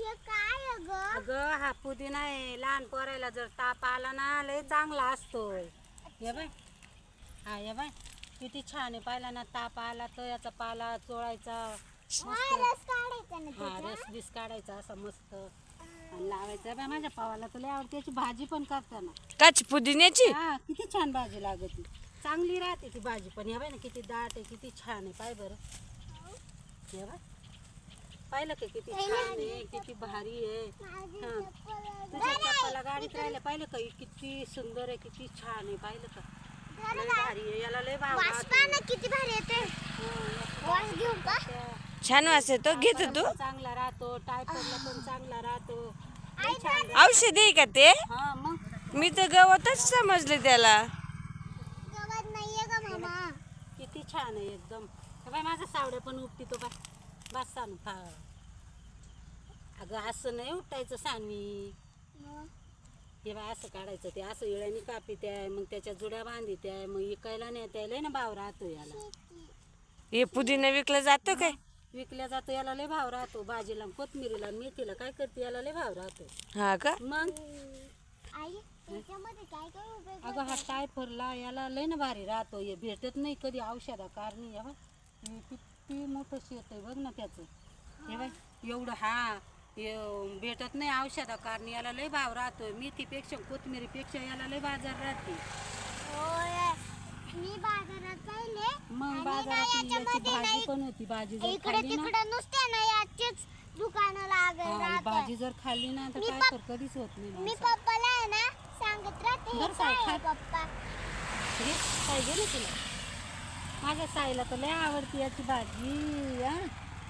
अगं हा पुदिना आहे, लहान पोरायला जर ताप आला ना लय चांगला असतोय. ये बाय, हा ये बाय किती छान आहे. पाहिला ना ताप आला तर याचा पाला चोळायचा मस्त. हा रस बीस काढायचा असा मस्त आणि लावायचा. बाय माझ्या पावाला तर लय आवडते. त्याची भाजी पण करताना काची पुदिन्याची. हा किती छान भाजी लागते, चांगली राहते ती भाजी पण. हे बाय ना किती दाट आहे, किती छान आहे. पाय बरं, हे बाय पाहिलं का किती छान आहे, किती भारी आहे. हा तुझ्या चप्पला गाडीत राहिल्या पाहिलं का, किती सुंदर आहे, किती छान आहे. पाहिलं का लय भारी आहे. याला लय भाव किती भारी येते. छान वास येतो. घेतो तू. चांगला राहतो, टायफॉइडला पण चांगला राहतो. लय छान औषध आहे का ते? हा मग मी तर गवतच समजले त्याला. किती छान आहे एकदम. हे बाय माझा सावड्या पण उपटितो बाय. बस सांग खा. अगं असं नाही उपटायचं सानवी. हे बाय असं काढायचं, ते असं इळ्याने कापित आहे, मग त्याच्या जुड्या बांधित आहे, मग इकायला नेत आहे. लय ना भाव राहतो याला. हे पुदिना विकला जातो काय? विकल्या जातो. याला लय भाव राहतो. भाजीला कोथमिरीला मेथीला काय करते याला लय भाव राहतो. हा का? मग अगं हा टायफॉइडला याला लय ना भारी राहतो. हे भेटत नाही कधी औषधा कारणी. हे बाय किती मोठं शेत आहे बघ ना त्याचं. हे बाय एवढं हा भेटत नाही औषधा कारणी. याला लय भाव राहतोय. मेथीपेक्षा कोथमिरीपेक्षा याला लय बाजार राहते. मी बाजारात पाहिले. मग बाजारात याची भाजी पण होती. भाजी जर इकडे खाल्ली ना, तिकडे नुसते ना याचेच दुकानं लागल हा, भाजी जर खाल्ली ना तर काय तर कधीच होत नाही मी माणसाला. पप्पाला आहे ना सांगत राहते हे बरं साई, काय आहे खा. पप्पा. घे, काय गेलं तुला? माझ्या साईला तर लय आवडते याची भाजी. हा